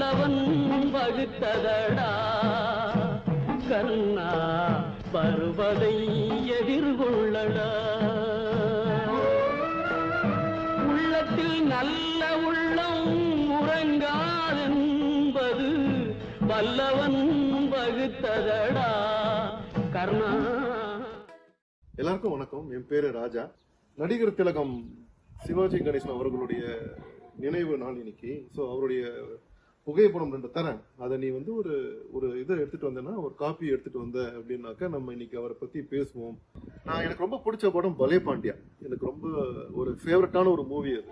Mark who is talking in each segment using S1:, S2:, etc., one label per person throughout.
S1: வல்லவன் வகுத்ததடா கண்ணா பருவதை எதிர்கொள்ளடா. உள்ளத்தில் நல்ல உள்ளம் உறங்காதென்பது வல்லவன் வகுத்ததடா கர்ணா.
S2: எல்லாருக்கும் வணக்கம். என் பேரு ராஜா. நடிகர் திலகம் சிவாஜி கணேசன் அவர்களுடைய நினைவு நாள் இன்னைக்கு. ஸோ அவருடைய புகைப்படம் 2 தரேன். அதை நீ வந்து ஒரு இதை எடுத்துட்டு வந்தேன்னா, ஒரு காப்பி எடுத்துட்டு வந்த அப்படின்னாக்கா நம்ம இன்னைக்கு அவரை பத்தி பேசுவோம். எனக்கு ரொம்ப பிடிச்ச படம் பலே பாண்டியா. எனக்கு ரொம்ப ஒரு ஃபேவரட்டான ஒரு மூவி அது.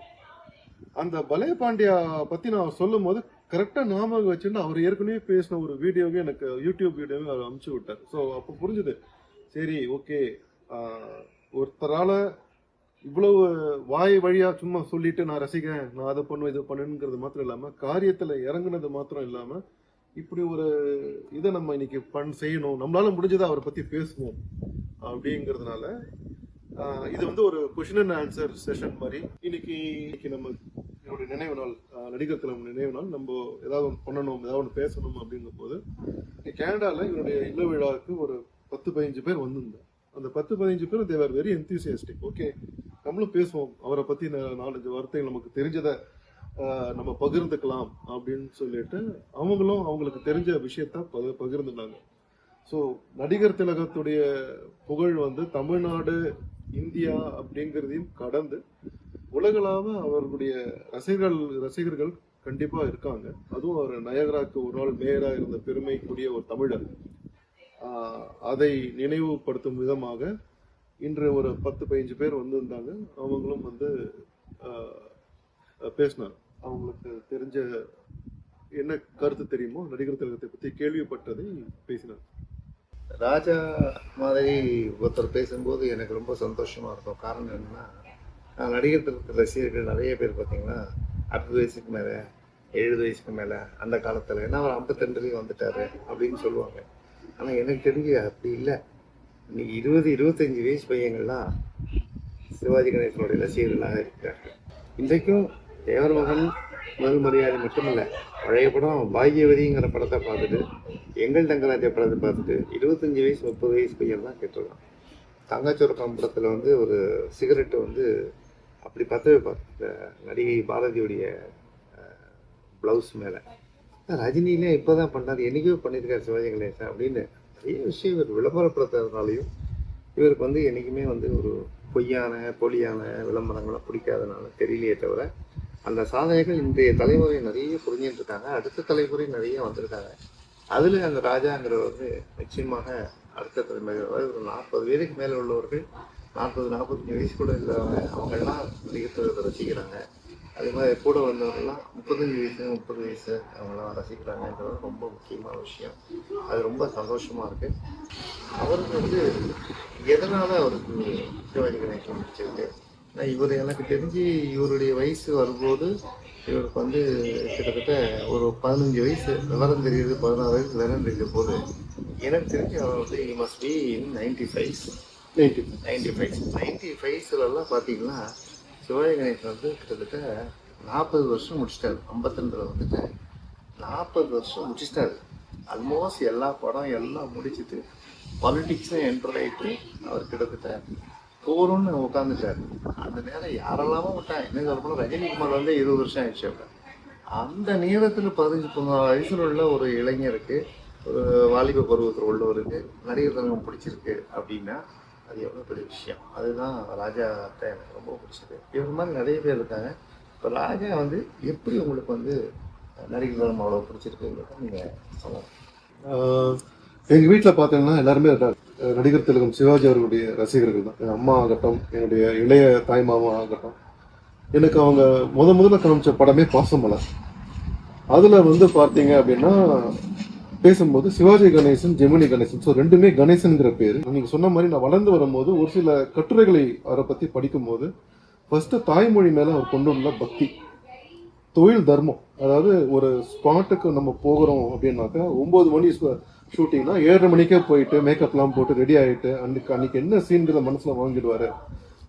S2: அந்த பலே பாண்டியா பத்தி நான் சொல்லும் போது கரெக்டா ஞாபகம் வச்சுட்டு அவர் ஏற்கனவே பேசின ஒரு வீடியோவே எனக்கு யூடியூப் வீடியோவே அவர் அனுப்பிச்சு விட்டார். ஸோ அப்போ புரிஞ்சுது, சரி ஓகே, ஒருத்தரால இவ்வளவு வாய் வழியா சும்மா சொல்லிட்டு நான் ரசிக்கிறேன், நான் அதை பண்ணுவேன் இதை பண்ணுங்கிறது மாத்திரம் இல்லாம காரியத்துல இறங்குனது மாத்திரம் இல்லாம இப்படி ஒரு இதை நம்ம இன்னைக்கு செய்யணும், நம்மளால முடிஞ்சதை அவரை பத்தி பேசுவோம் அப்படிங்கிறதுனால இது வந்து ஒரு கொஸ்டின் அண்ட் ஆன்சர் செஷன் மாதிரி. இன்னைக்கு நம்ம என்னுடைய நினைவு நாள், நடிகர் திலகம் நினைவு நாள். நம்ம ஏதாவது ஒன்று பண்ணணும், ஏதாவது ஒன்று பேசணும் அப்படிங்கும் போது கனடால இவருடைய இல்ல விழாவுக்கு ஒரு 10-15 பேர் வந்திருந்தேன். அந்த 10-15 பேர் தேவர் வெரி என்தூசியாஸ்டிக். ஓகே, நம்மளும் பேசுவோம், அவரை பத்தி 4-5 வார்த்தைகள் நமக்கு தெரிஞ்சதை நம்ம பகிர்ந்துக்கலாம் அப்படின்னு சொல்லிட்டு அவங்களும் அவங்களுக்கு தெரிஞ்ச விஷயத்த பகிர்ந்துட்டாங்க. ஸோ நடிகர் திலகத்துடைய புகழ் வந்து தமிழ்நாடு, இந்தியா அப்படிங்கிறதையும் கடந்து உலகளாவ அவர்களுடைய ரசிகர்கள் கண்டிப்பா இருக்காங்க. அதுவும் அவர் நயகராக்கு ஒரு நாள் மேயரா இருந்த பெருமைக்குரிய ஒரு தமிழர். அதை நினைவுபடுத்தும் விதமாக இன்று ஒரு 10-15 பேர் வந்திருந்தாங்க. அவங்களும் வந்து பேசினார். அவங்களுக்கு தெரிஞ்ச என்ன கருத்து தெரியுமோ நடிகர் திலகத்தை பத்தி கேள்விப்பட்டதை பேசினார்.
S3: ராஜா மாதிரி ஒருத்தர் பேசும்போது எனக்கு ரொம்ப சந்தோஷமா இருக்கும். காரணம் என்னன்னா, நடிகர் திலகத்து ரசிகர்கள் நிறைய பேர் பார்த்தீங்கன்னா 60 வயசுக்கு மேலே, 70 வயசுக்கு மேலே, அந்த காலத்தில் என்ன அவர் 52 வந்துட்டாரு அப்படின்னு சொல்லுவாங்க. ஆனால் எனக்கு தெரிஞ்சு அப்படி இல்லை. இன்னைக்கு 20-25 வயசு பையங்கள்லாம் சிவாஜி கணேசனுடைய ரசிகர்களாக இருக்கிறார்கள். இன்றைக்கும் தேவர் மகன் முதல் மரியாதை மட்டுமல்ல, பழைய படம் பாக்யவதிங்கிற படத்தை பார்த்துட்டு, எங்கள் தங்கராஜ படத்தை பார்த்துட்டு 25 வயசு 30 வயசு பையன் தான் கேட்டிருக்கான். தங்கச்சுரக்கம் படத்தில் வந்து ஒரு சிகரெட்டை வந்து அப்படி பற்ற வைப்பார் நடிகை பாரதியுடைய ப்ளவுஸ் மேலே. ரஜினியிலே இப்போ தான் பண்ணார், என்றைக்கோ பண்ணியிருக்காரு சிவாஜி கணேசன் அப்படின்னு நிறைய விஷயம் இவர் விளம்பரப்படுத்துறதுனாலையும் இவருக்கு வந்து என்றைக்குமே வந்து ஒரு போலியான விளம்பரங்களை பிடிக்காதனால தெரியலையே தவிர, அந்த சாதனைகள் இன்றைய தலைமுறை நிறைய புரிஞ்சுட்டு இருக்காங்க. அடுத்த தலைமுறை நிறைய வந்திருக்காங்க. அதில் அந்த ராஜாங்கிறவர் வந்து நிச்சயமாக அடுத்த தலைமுறை, ஒரு 40 வயதுக்கு மேலே உள்ளவர்கள், 40-45 வயசு கூட இல்லாதவங்க, அவங்கெல்லாம் நடிகர் ரசிக்கிறாங்க. அதே மாதிரி கூட வந்தவங்கெல்லாம் 35 வயசு 30 வயசு அவங்களாம் ரசிக்கிறாங்கன்றது ரொம்ப முக்கியமான விஷயம். அது ரொம்ப சந்தோஷமாக இருக்குது. அவருக்கு வந்து எதனால் அவருக்கு சிவாஜி கணேசன் பிடிச்சிருக்கு, இவர் எனக்கு தெரிஞ்சு இவருடைய வயசு வரும்போது இவருக்கு வந்து கிட்டத்தட்ட ஒரு 15 வயசு விவரம் தெரியுது, 16 வயசு விவரம் தெரிஞ்ச போது எனக்கு தெரிஞ்சு அவர் வந்து மஸ்ட் பி 95 பார்த்தீங்கன்னா சிவாஜி கணேசன் வந்து கிட்டத்தட்ட 40 வருஷம் முடிச்சிட்டாரு. 52 வந்துட்டு 40 வருஷம் முடிச்சிட்டாரு. ஆல்மோஸ்ட் எல்லா படம் எல்லாம் முடிச்சுட்டு பாலிட்டிக்ஸும் என்டர் ஆகிட்டு அவர் கிட்டத்தட்ட போகணும்னு உட்காந்துட்டாரு. அந்த நேரம் யாரெல்லாமோ விட்டாங்க. என்ன சொல்லப்போனால் ரஜினிகுமார் வந்து 20 வருஷம் ஆயிடுச்சு. அந்த நேரத்தில் 15-16 வயசுல உள்ள ஒரு இளைஞருக்கு, ஒரு வாலிப பருவத்தில் உள்ளவருக்கு நடிகர் திலகம் பிடிச்சிருக்கு அப்படின்னா அது எவ்வளோ பெரிய விஷயம். அதுதான் ராஜாட்ட எனக்கு ரொம்ப பிடிச்சது. இவர் மாதிரி நிறைய பேர் இருக்காங்க. இப்போ ராஜா வந்து எப்படி உங்களுக்கு வந்து நடிகர் திலகம் அவ்வளோ பிடிச்சிருக்குங்கிறத நீங்கள் சொல்லலாம்.
S2: எங்கள் வீட்டில் பார்த்தீங்கன்னா எல்லாருமே நடிகர் திலகம் சிவாஜி அவர்களுடைய ரசிகர்கள் தான். என் அம்மா ஆகட்டும், என்னுடைய இளைய தாய்மாமா ஆகட்டும், எனக்கு அவங்க முதல்ல காமிச்ச படமே பாசமலர். அதில் வந்து பார்த்தீங்க அப்படின்னா பேசும்போது சிவாஜி கணேசன், ஜெமினி கணேசன், ஸோ ரெண்டுமே கணேசன்கிற பேர். நீங்கள் சொன்ன மாதிரி நான் வளர்ந்து வரும்போது ஒரு சில கட்டுரைகளை அவரை பற்றி படிக்கும்போது ஃபர்ஸ்ட் தாய்மொழி மேலே அவர் கொண்டு உள்ள பக்தி, தொழில் தர்மம். அதாவது ஒரு ஸ்பாட்டுக்கு நம்ம போகிறோம் அப்படின்னாக்கா 9 மணி ஷூட்டிங்னா 7:30 மணிக்கே போயிட்டு மேக்கப்லாம் போட்டு ரெடி ஆகிட்டு அன்னைக்கு என்ன சீன்களை மனசில் வாங்கிடுவாரு.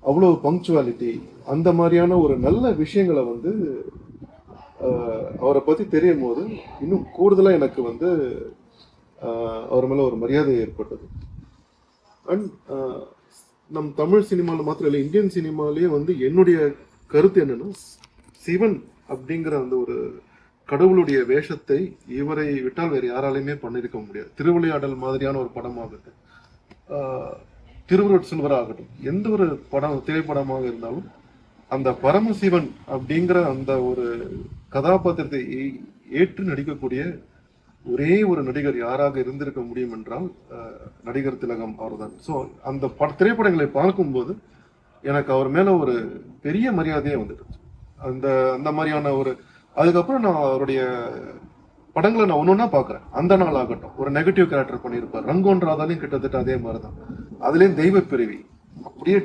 S2: அவ்வளோ பங்க்சுவாலிட்டி, அந்த மாதிரியான ஒரு நல்ல விஷயங்களை வந்து அவரை பற்றி தெரியும் போது இன்னும் கூடுதலாக எனக்கு வந்து அவர் மேலே ஒரு மரியாதை ஏற்பட்டது. அண்ட் நம் தமிழ் சினிமாவில் மாத்திரம் இல்லை, இந்தியன் சினிமாலேயே வந்து என்னுடைய கருத்து என்னன்னா, சிவன் அப்படிங்கிற அந்த ஒரு கடவுளுடைய வேஷத்தை இவரை விட்டால் வேறு யாராலையுமே பண்ணியிருக்க முடியாது. திருவிளையாடல் மாதிரியான ஒரு படமாகட்டும், திருவருட் சில்வர் ஆகட்டும், எந்த ஒரு திரைப்படமாக இருந்தாலும் அந்த பரமசிவன் அப்படிங்கிற அந்த ஒரு கதாபாத்திரத்தை ஏற்று நடிக்கக்கூடிய ஒரே ஒரு நடிகர் யாராக இருந்திருக்க முடியும் என்றால் நடிகர் திலகம் அவர்தான். ஸோ அந்த திரைப்படங்களை பார்க்கும்போது எனக்கு அவர் மேல ஒரு பெரிய மரியாதையே வந்துடுச்சு. அந்த அந்த மாதிரியான ஒரு அதுக்கப்புறம் நான் அவருடைய படங்களை நான் ஒன்னொன்னா பாக்குறேன். அந்த நாள் ஆகட்டும், ஒரு நெகட்டிவ் கேரக்டர் பண்ணியிருப்பார். ரங்கோன்றாதாலையும் கிட்டத்தட்ட அதே மாதிரிதான். அதுலயும் தெய்வ பிறவி அப்படியே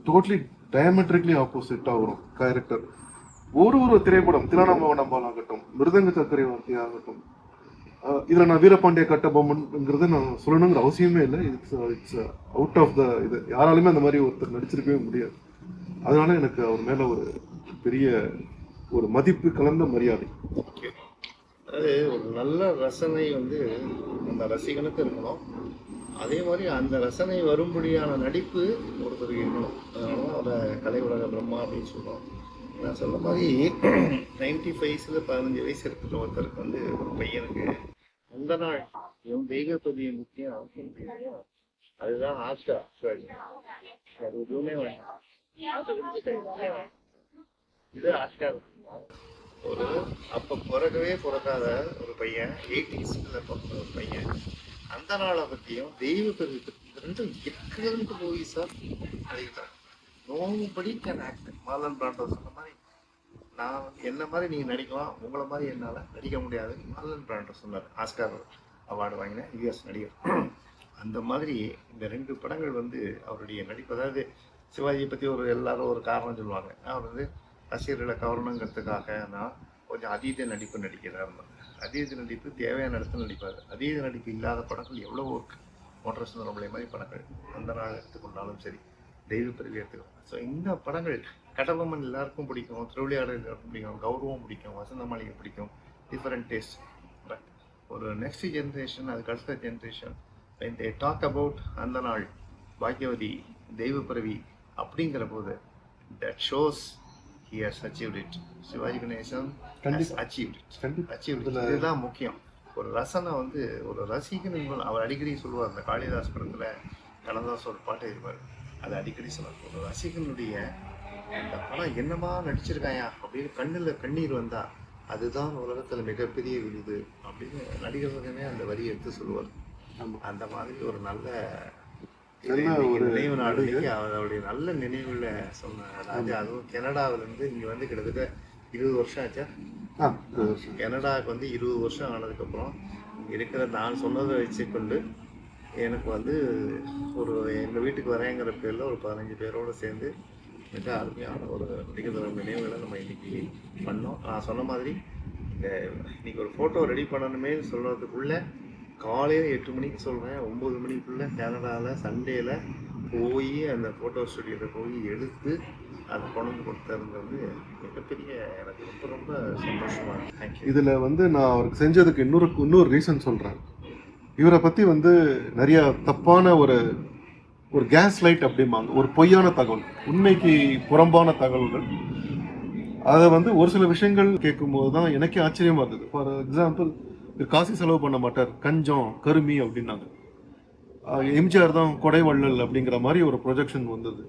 S2: டோட்டலி டயமெட்ரிக்லி ஆப்போசிட்டா வரும் கேரக்டர். ஒரு திரைப்படம் திலானாமவனம்பால் ஆகட்டும், மிருதங்க சக்கரவர்த்தி ஆகட்டும், இதுல நான் வீரபாண்டிய கட்டபொம்மன்ங்கிறத நான் சொல்லணுங்கிற அவசியமே இல்லை. இட்ஸ் அவுட் ஆஃப் த இது. யாராலுமே அந்த மாதிரி ஒருத்தர் நடிச்சிருக்கவே முடியாது. அதனால எனக்கு அவர் மேல ஒரு பெரிய ஒரு மதிப்பு கலந்த மரியாதை.
S3: அது ஒரு நல்ல ரசனை வந்து அந்த ரசிகனுக்கு இருக்கணும். அதே மாதிரி அந்த ரசனை வரும்படியான நடிப்பு ஒருத்தருக்கு இருக்கணும். அதனால அவரை கலை உலக பிரம்மா அப்படின்னு சொல்லுவோம். நான் சொன்ன மாதிரி 95 15 வயசு இருக்கிற ஒருத்தருக்கு வந்து ஒரு பையனுக்கு அந்த நாள் இவன் தெய்வப்பதியை முக்கியம் அதுதான் ஆஸ்கா. அது எதுவுமே வேண்டாம், இது ஆஸ்கார். ஒரு அப்ப பிறக்காத ஒரு பையன், 80s பிறந்த ஒரு பையன் அந்த நாளை பத்தியும் தெய்வ பிறகு ரெண்டும் எக்ஸலண்ட் மூவி சார் நடிக்கிறாங்க. Nobody can act. Marlon Brando சொன்ன மாதிரி நான் என்ன மாதிரி நீங்க நடிக்கலாம், உங்களை மாதிரி என்னால நடிக்க முடியாது. மார்லன் பிராண்டோ சொன்னார், ஆஸ்கார் அவார்டு வாங்கின யுஎஸ் நடிகர். அந்த மாதிரி இந்த 2 படங்கள் வந்து அவருடைய நடிப்பு. அதாவது சிவாஜியை பத்தி எல்லாரும் ஒரு காரணம் சொல்லுவாங்க. அவர் வந்து ரசிகர்களை கவரணுங்கிறதுக்காக நான் கொஞ்சம் அதீத நடிப்பு நடிக்கிறார். அதீத நடிப்பு தேவையான இடத்துல நடிப்பார். அதீத நடிப்பு இல்லாத படங்கள் எவ்வளவோ இருக்கு. மோட்டர் சுந்தரமலை மாதிரி படங்கள் அந்த நாள் எடுத்துக்கொண்டாலும் சரி, தெய்வ பிறவி எடுத்துக்கணும். ஸோ இந்த படங்கள் கட்டபொம்மன் எல்லாருக்கும் பிடிக்கும், திருவிளையாடல் எல்லாருக்கும் பிடிக்கும், கௌரவம் பிடிக்கும், வசந்த மாளிகை பிடிக்கும். Different taste. பட் ஒரு நெக்ஸ்ட் ஜென்ரேஷன், அதுக்கு அடுத்த generation when they talk about அந்த நாள், பாக்யவதி, தெய்வ பிறவி அப்படிங்கிற போது that shows he has achieved it. Sivaji Ganesan has achieved it. இதுதான் முக்கியம். ஒரு ரசனை வந்து ஒரு ரசிகன் என்பது அவர் அடிக்கடி சொல்லுவார். அந்த காளிதாஸ் படத்துல கண்ணதாஸ் ஒரு பாட்டு இருப்பார், அதை அடிக்கடி சொல்லுவார். ஒரு ரசிகனுடைய அந்த படம் என்னமா நடிச்சிருக்காயா அப்படின்னு கண்ணீர் வந்தா அதுதான் உலகத்துல மிகப்பெரிய விருது அப்படின்னு நடிகர்களுமே அந்த வரியை எடுத்து சொல்லுவார். அந்த மாதிரி ஒரு நல்ல நினைவு நாடு அவருடைய நல்ல நினைவுல சொன்ன ராஜா. அதுவும் கனடாவில இருந்து இங்க வந்து கிட்டத்தட்ட 20 வருஷம் ஆச்சா? கனடாவுக்கு வந்து 20 வருஷம் ஆனதுக்கு அப்புறம் இருக்கிற நான் சொன்னதை வச்சுக்கொண்டு எனக்கு வந்து ஒரு எங்க வீட்டுக்கு வரேங்கிற பேர்ல ஒரு 15 பேரோட சேர்ந்து மிக அருமையான ஒரு நடிகர் நினைவுகளை நம்ம இன்னைக்கு பண்ணோம். நான் சொன்ன மாதிரி இன்னைக்கு ஒரு போட்டோ ரெடி பண்ணணுமே சொல்றதுக்குள்ள காலையில் 8 மணிக்கு சொல்கிறேன், 9 மணிக்குள்ளே கனடாவில் சண்டேல போய் அந்த ஃபோட்டோ ஸ்டுடியோவில் போய் எடுத்து அதை கொண்டு கொடுத்தது மிகப்பெரிய எனக்கு ரொம்ப ரொம்ப சந்தோஷமாக இருக்கு. தேங்க்யூ.
S2: இதில் வந்து நான் அவருக்கு செஞ்சதுக்கு இன்னொரு ரீசன் சொல்கிறேன். இவரை பற்றி வந்து நிறைய தப்பான ஒரு கேஸ் லைட் அப்படிம்பாங்க, ஒரு பொய்யான தகவல், உண்மைக்கு புறம்பான தகவல்கள். அதை வந்து ஒரு சில விஷயங்கள் கேட்கும்போது தான் எனக்கே ஆச்சரியமாக இருந்தது. ஃபார் எக்ஸாம்பிள், காசு செலவு பண்ண மாட்டார், கஞ்சம் கருமி அப்படின்னாங்க. எம்ஜிஆர் தான் கொடைவள்ளல் அப்படிங்கிற மாதிரி ஒரு ப்ரொஜெக்ஷன் வந்தது.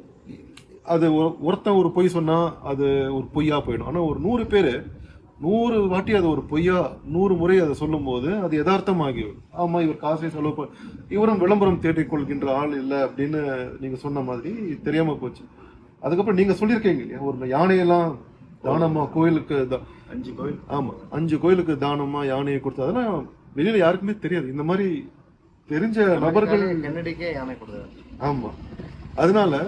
S2: அது ஒருத்தன் ஒரு பொய் சொன்னா அது ஒரு பொய்யா போயிடும். ஆனால் ஒரு 100 பேர் 100 வாட்டி அது ஒரு பொய்யா 100 முறை அதை சொல்லும் போது அது யதார்த்தமாகிவிடும். ஆமா, இவர் காசை செலவு இவரும் விளம்பரம் தேடிக்கொள்கின்ற ஆள் இல்லை அப்படின்னு நீங்க சொன்ன மாதிரி தெரியாம போச்சு. அதுக்கப்புறம் நீங்க சொல்லியிருக்கீங்க இல்லையா, ஒரு யானையெல்லாம் தானமா கோயிலுக்கு
S3: 5 கோயில்,
S2: ஆமா 5 கோயிலுக்கு தானமா யானையை கொடுத்தா அதெல்லாம் வெளியில யாருக்குமே தெரியாது. இந்த மாதிரி தெரிஞ்ச நபர்கள்
S3: யானை கொடுத்தாரு.
S2: ஆமா, அதனால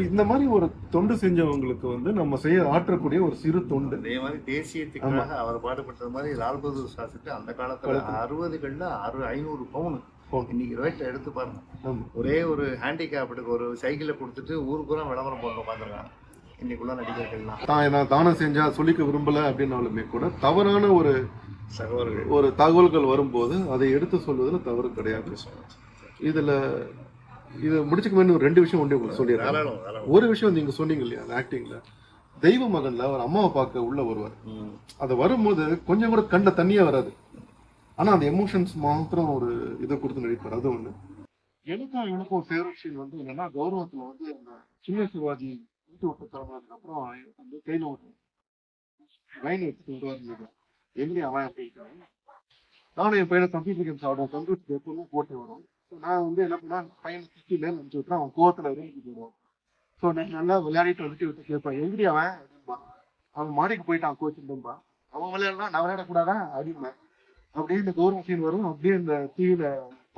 S2: இந்த மாதிரி ஒரு தொண்டு செஞ்சவங்களுக்கு வந்து நம்ம ஆற்றக்கூடிய ஒரு சிறு தொண்டு.
S3: அதே மாதிரி தேசியத்துக்காக அவர் பாடுபட்டது மாதிரி லால் பகதூர் சாஸ்திரி அந்த காலத்துல 60களில் 500 பவுன் இன்னைக்கு ரேட் எடுத்து பாருங்க. ஒரே ஒரு ஹேண்டிகேப்டுக்கு ஒரு சைக்கிளை கொடுத்துட்டு ஊருக்குறம் விளம்பரம் போட்டு உட்காந்துருக்காங்க. இன்னைக்குள்ள நடிகர்கள்லாம்
S2: நான் தானம் செஞ்சா சொல்லிக்க விரும்பல அப்படின்னாலுமே கூட தவறான ஒரு
S3: சகோதரர்கள்
S2: தகவல்கள் வரும்போது அதை எடுத்து சொல்வதுல தவறு கிடையாது. இதுல இது முடிச்சுக்கணும்னு ஒரு 2 விஷயம் ஒன்றே உங்களுக்கு சொல்லிடுறேன். ஒரு விஷயம் நீங்க சொன்னீங்க இல்லையா அந்த ஆக்டிங்ல, தெய்வ மகன்ல ஒரு அம்மாவை பார்க்க உள்ள வருவார். அது வரும்போது கொஞ்சம் கூட கண்ட தண்ணியே வராது. ஆனா அந்த எமோஷன்ஸ் மாத்திரம் ஒரு இதை கொடுத்து நடிப்பார். அது ஒண்ணு. எனக்கும் ஃபேவரட் சீன் வந்து என்னன்னா, கௌரவத்துல வந்து அந்த சின்ன சிவாஜி வீட்டு விட்டு கிளம்புனதுக்கு அப்புறம் அந்த கையில ஒரு லைன் எடுத்துட்டு வருவாரு. எங்க அவன் அப்படின்ட்டாங்க. நானும் என் பையனை கம்ப்யூட்டர் கேம்ஸ் ஆடுவோம். கம்ப்யூட்டர் எப்பவுமே போட்டு வரும். நான் வந்து என்ன பண்ணா பையனை சுற்றில நினைச்சு விட்டுறேன். அவன் கோவத்துல இறங்கிட்டு போயிடுவான். ஸோ நான் நல்லா விளையாடிட்டு விட்டு கேட்பேன், எங்கடி அவன் அப்படின்பா. அவன் மாடிக்கு போயிட்டான் கோச்சுட்டும்பா. அவன் விளையாடலாம், நான் விளையாடக்கூடாதா அப்படின்பேன். அப்படியே இந்த கௌரவ சீன் வரும். அப்படியே இந்த டிவியில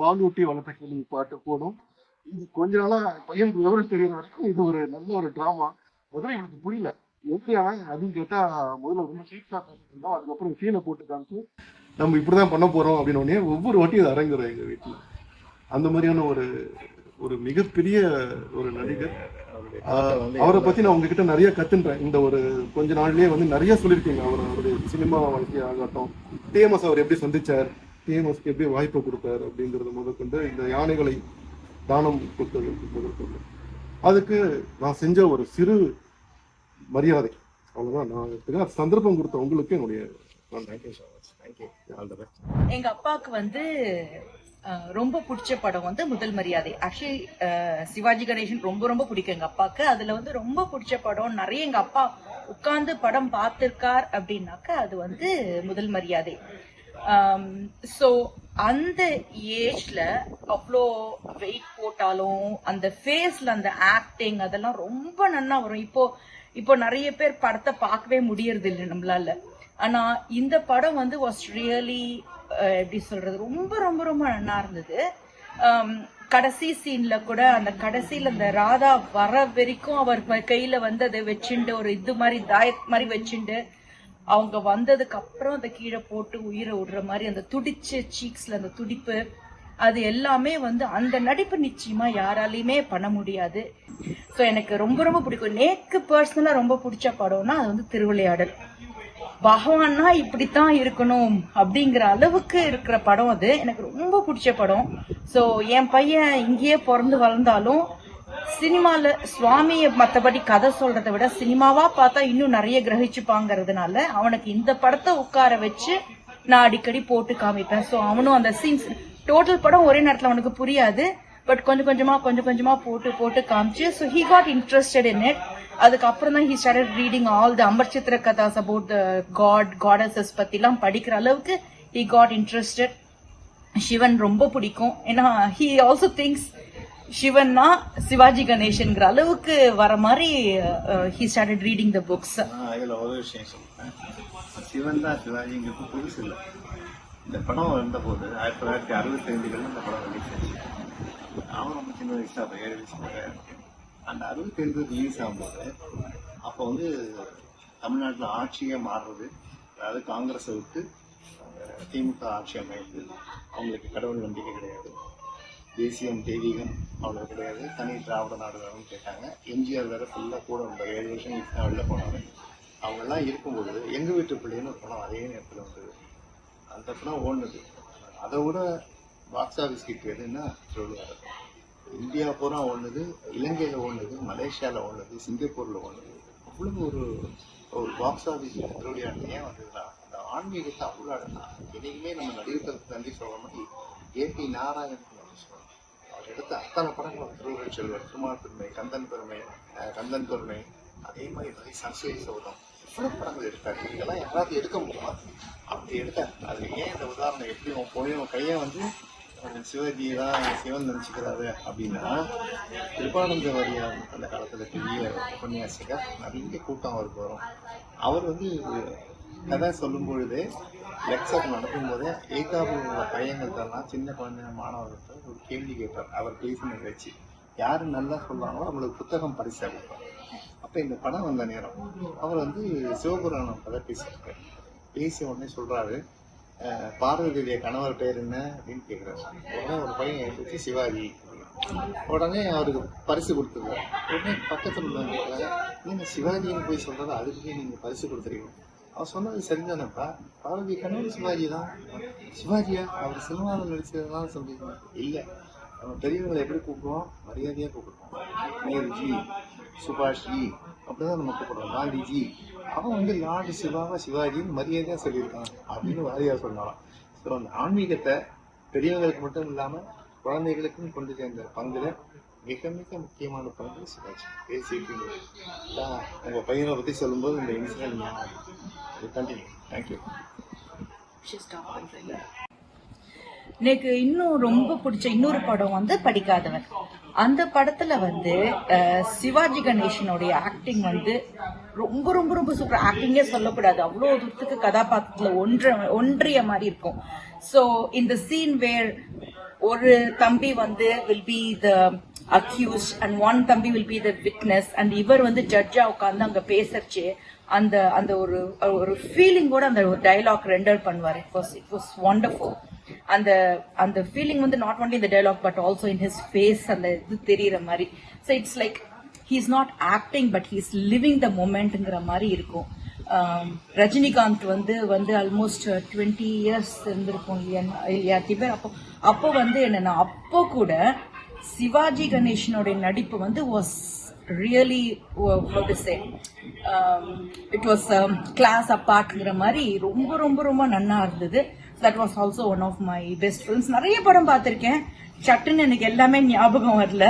S2: பால் ஊட்டி வளர்த்த கேள்வி பாட்டு போடும். இது கொஞ்ச நாளா பையனுக்கு விவரம் தெரியற வரைக்கும் இது ஒரு நல்ல ஒரு டிராமா. முதல்ல எனக்கு புரியல, எப்படி அவன் அப்படின்னு கேட்டா முதல்ல ரொம்ப சீட்ஸா இருந்தோம். அதுக்கப்புறம் சீனை போட்டு காமிச்சு நம்ம இப்படிதான் பண்ண போறோம் அப்படின்னு ஒவ்வொரு வாட்டியும் இது அரங்குறோம் எங்க வீட்டுல. அந்த மாதிரியான ஒரு மிகப்பெரிய ஒரு நடிகர். அவரை பத்தி நான் உங்ககிட்ட நிறைய கத்துன்றேன். இந்த ஒரு கொஞ்ச நாள்லயே வந்து நிறைய சொல்லியிருக்கீங்க. அவருடைய சினிமா வாழ்க்கை ஆகட்டும், டிஎம்எஸ் அவர் எப்படி சந்திச்சார், டிஎம்எஸ்க்கு எப்படி வாய்ப்பு கொடுத்தார் அப்படிங்கறது முதற்கொண்டு, இந்த யானைகளை தானம் கொடுத்தது முதற்கொண்டு, அதுக்கு நான் செஞ்ச ஒரு சிறு மரியாதை அவ்வளவுதான். நான் சந்தர்ப்பம் கொடுத்த உங்களுக்கு என்னுடைய
S4: எங்க அப்பாவுக்கு வந்து ரொம்ப பிடிச்ச படம் வந்து முதல் மரியாதை. ஆக்சுவலி சிவாஜி கணேசன் ரொம்ப ரொம்ப பிடிக்கும் எங்க அப்பாவுக்கு. அதுல வந்து ரொம்ப பிடிச்ச படம் நிறைய எங்க அப்பா உட்கார்ந்து படம் பார்த்திருக்கார் அப்படின்னாக்க அது வந்து முதல் மரியாதை. ஸோ அந்த ஏஜ்ல அவ்வளோ வெயிட் போட்டாலும் அந்த ஃபேஸ்ல அந்த ஆக்டிங் அதெல்லாம் ரொம்ப நல்லா வரும். இப்போ நிறைய பேர் படத்தை பார்க்கவே முடியறது இல்லை நம்மளால. ஆனா இந்த படம் வந்து வாஸ் ரியலி எப்படி சொல்றது, ரொம்ப ரொம்ப ரொம்ப நல்லா இருந்தது. கடைசி சீன்ல கூட அந்த கடைசியில அந்த ராதா வர வரைக்கும் அவர் கையில வந்து அதை வச்சுண்டு ஒரு இது மாதிரி தாயத் மாதிரி வச்சுண்டு அவங்க வந்ததுக்கு அப்புறம் அதை கீழே போட்டு உயிரை விடுற மாதிரி அந்த துடிச்ச சீக்ஸ்ல அந்த துடிப்பு, அது எல்லாமே வந்து அந்த நடிப்பு நிச்சயமா யாராலையுமே பண்ண முடியாது. ஸோ எனக்கு ரொம்ப ரொம்ப பிடிக்கும். நேக்கு பர்சனலா ரொம்ப பிடிச்ச படம்னா அது வந்து திருவிளையாடல். பகவான்னா இப்படித்தான் இருக்கணும் அப்படிங்கிற அளவுக்கு இருக்கிற படம் அது. எனக்கு ரொம்ப பிடிச்ச படம். ஸோ என் பையன் இங்கேயே பிறந்து வளர்ந்தாலும் சினிமால சுவாமியை மற்றபடி கதை சொல்றதை விட சினிமாவா பார்த்தா இன்னும் நிறைய கிரகிச்சுப்பாங்கிறதுனால அவனுக்கு இந்த படத்தை உட்கார வச்சு நான் அடிக்கடி போட்டு காமிப்பேன். ஸோ அவனும் அந்த சீன்ஸ் டோட்டல் படம் ஒரே நேரத்தில் அவனுக்கு புரியாது, பட் கொஞ்சம் கொஞ்சமா போட்டு காமிச்சு so he got interested in it. அதுக்கப்புறம் தான் he started reading all the Amar Chitra Kathas about the goddesses பத்திலாம் படிக்கிற அளவுக்கு ஹி காட் இன்ட்ரெஸ்டட். சிவன் ரொம்ப பிடிக்கும். ஏன்னா ஹி ஆல்சோ திங்ஸ் சிவன்னா சிவாஜி கணேசன்ங்கிற அளவுக்கு வர மாதிரி he started reading the books.
S3: இதுல ஒரு விஷயம் சொல்றேன், சிவன் தான் சிவாஜிங்கிறது புதுசு இல்லை. இந்த படம் வந்த போது 1965 இந்த படம் ரிலீஸ் ஆச்சு. அவன் ரொம்ப சின்ன வயசு, அப்போ 7 வயசு. அந்த 65 ரிலீஸ் ஆகும்போது அப்போ வந்து தமிழ்நாட்டில் ஆட்சியே மாறுறது, அதாவது காங்கிரஸை விட்டு திமுக ஆட்சி அமைப்பு. அவங்களுக்கு கடவுள் நம்பிக்கை கிடையாது, தேசியம் தெய்வீகம் அவ்வளோ கிடையாது, தனி திராவிட நாடு வேணும்னு கேட்டாங்க. எம்ஜிஆர் வேற ஃபுல்லாக கூட இருந்த 7 வருஷம் வெளில போனாங்க. அவங்கெல்லாம் இருக்கும்போது எங்கள் வீட்டு பிள்ளைன்னு ஒரு படம் அதே நேரத்தில் வந்தது. அந்த படம் ஓடுனது. அதை விட பாக்ஸ் ஆஃபீஸ் ஹிட் எதுன்னா திருவிளையாடல். இந்தியா பூரா ஓடுனது, இலங்கையில் ஓடுனது, மலேசியாவில் ஓடுனது, சிங்கப்பூரில் ஓடுனது. அவ்வளவு ஒரு பாக்ஸ் ஆஃபீஸ் திருவிளையாடல் ஏன் வந்ததுன்னா அந்த ஆன்மீகத்தை அவ்வளோ அடக்கலாம். என்னைக்குமே நம்ம நடிகர்களுக்கு நன்றி சொல்கிற மாதிரி ஏபி நாராயணன் நன்றி சொல்லணும். அவர் எடுத்த அத்தனை படங்கள் திருவுருள் செல்வர், திருமால் பெருமை, கந்தன் பெருமை, அதே மாதிரி சரஸ்வதி சௌதம், எவ்வளோ படங்கள் எடுத்தாரு. இதெல்லாம் யாராவது எடுக்க முடியுமா? அப்படி எடுத்தார். அது ஏன் இந்த உதாரணம், எப்படி உன் கையை வந்து சிவஜி தான் சிவன் நினைச்சுக்கிறாரு அப்படின்னா, கிருபானந்த வாரியார் அந்த காலத்துல பெரிய உபன்யாசிகர், நிறைய கூட்டம் அவருக்கு வரும். அவர் வந்து கதை சொல்லும் பொழுதே லெக்சர் நடக்கும் போதே ஏகாபுர பையன்கள்லாம் சின்ன குழந்தை மாணவர்கள் ஒரு கேள்வி கேட்பார். அவர் பேசின வச்சு யாரு நல்லா சொல்றாங்களோ அவங்களுக்கு புத்தகம் பரிசா கொடுப்பார். அப்ப இந்த படம் வந்த நேரம் அவர் வந்து சிவபுராணம் கதை பேசியிருக்காரு. பேசிய உடனே சொல்றாரு, பார்வதியுடைய கணவர் பேர் என்ன அப்படின்னு கேட்கிறாரு. உடனே ஒரு பையன் எழுதிச்சு சிவாஜி. உடனே அவருக்கு பரிசு கொடுத்துருக்காரு. உடனே பக்கத்தில் உள்ளவங்க நீங்கள் சிவாஜின்னு போய் சொல்கிறத அதுக்கு போய் நீங்கள் பரிசு கொடுத்துருக்கீங்க. அவர் சொன்னது சரிதானப்பா, பாரதி கண்ணன் சிவாஜி தான். சிவாஜியா அவர் சினிமாவில் நடிச்சதுனால சொல்லியிருக்காங்க. இல்லை, நம்ம பெரியவங்களை எப்படி கூப்பிடுவோம், மரியாதையாக கூப்பிடுவோம். நேருஜி, சுபாஷ்ஜி அப்படிதான் நம்ம கூப்பிடுவோம். காந்திஜி அவன் வந்து லார்டு சிவாவா சிவாஜின்னு மரியாதையாக சொல்லியிருக்கான் அப்படின்னு வாரியார் சொன்னாலும். ஸோ அந்த ஆன்மீகத்தை பெரியவங்களுக்கு மட்டும் இல்லாமல் குழந்தைகளுக்கும் கொண்டு சேர்ந்த பங்குல மிக மிக முக்கியமான பங்கு சிவாஜி. பேசிட்டு உங்க பையனை பத்தி சொல்லும்போது இந்த இன்சிடென்ட் ஞாபகம். தேங்க்யூ.
S4: எனக்கு இன்னும் ரொம்ப பிடிச்ச இன்னொரு படம் வந்து படிக்காதவன். அந்த படத்துல வந்து சிவாஜி கணேசனுடைய ஆக்டிங் வந்து ரொம்ப ரொம்ப ரொம்ப சூப்பர். ஆக்டிங்கே சொல்லக்கூடாது, அவ்வளோ தூரத்துக்கு கதாபாத்திரத்துல ஒன்றிய மாதிரி இருக்கும். ஸோ இந்த சீன் வேர் ஒரு தம்பி வந்து will be the accused and one தம்பி will be the witness and இவர் வந்து ஜட்ஜா உட்காந்து அங்க பேசறச்சு அந்த அந்த ஒரு ஃபீலிங்கோட அந்த ஒரு டயலாக் ரெண்டர் பண்ணுவார். It was wonderful. அந்த அந்த ஃபீலிங் வந்து நாட் ஒன்லி இந்த dialogue but also in his face அந்த இது தெரியற மாதிரி. So it's like he is not acting but he is living the மொமெண்ட்ங்கிற மாதிரி இருக்கும். ரஜினிகாந்த் வந்து ஆல்மோஸ்ட் 20 years இருந்திருக்கும் இல்லையா திபர். அப்போ வந்து என்னன்னா அப்போ கூட சிவாஜி கணேசனுடைய நடிப்பு வந்து was really it was class அப்பார்ட்ங்கிற மாதிரி ரொம்ப ரொம்ப ரொம்ப நன்னா இருந்தது. That was also one of my best films. நிறைய படம் பார்த்திருக்கேன், சட்டுன்னு எனக்கு எல்லாமே ஞாபகம் வரல.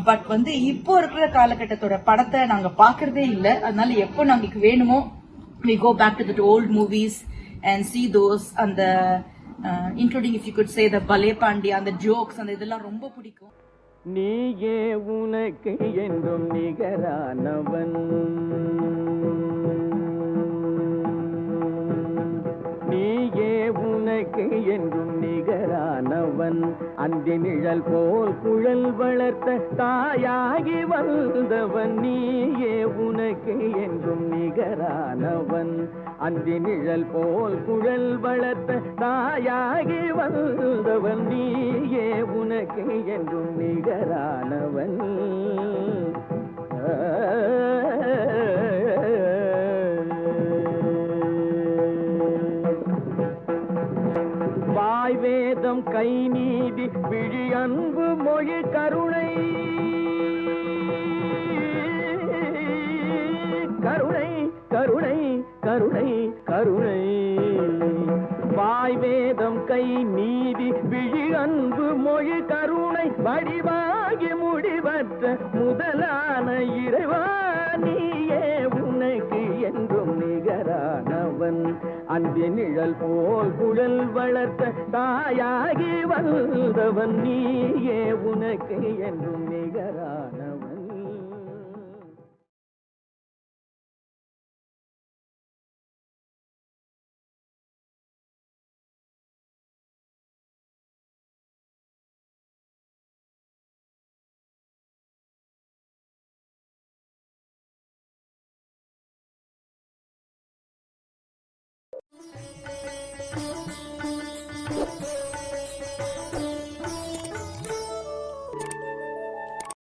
S4: பட் வந்து இப்போ இருக்கிற காலகட்டத்தோட படத்தை நாங்க பாக்குறதே இல்லை. அதனால எப்போ நாங்களுக்கு வேணுமோ we go back to the old movies and see those and the including if you could say the Bale Pandya and the jokes and இதெல்லாம் ரொம்ப பிடிக்கும்.
S1: நீயே உனக்கு என்றும் நிகரானவன், நீயே உனக்கு என்றும் நிகரானவன், அந்தி நிழல் போல் குழல் வளர்த்த தாயாகி வந்தவன், நீயே உனக்கு என்றும் நிகரானவன், அந்தி நிழல் போல் குழல் வளர்த்த தாயாகி வந்தவன், நீயே உனக்கு என்றும் நிகரானவன். வாய் வேதம் கை நீதி விழி அன்பு மொழி கருணை, கருணை கருணை கருணை கருணை. வாய் வேதம் கை நீதி விழி அன்பு மொழி கருணை, வடிவாகி முடிவற்ற முதலான இறைவா, நீயே உனக்கு என்றும் நிகரானவன், அந்தி நிழல் போல் குழல் வளர்த்த தாயாகி வந்தவன், நீயே உனக்கு என்றும் நிகரானவன்.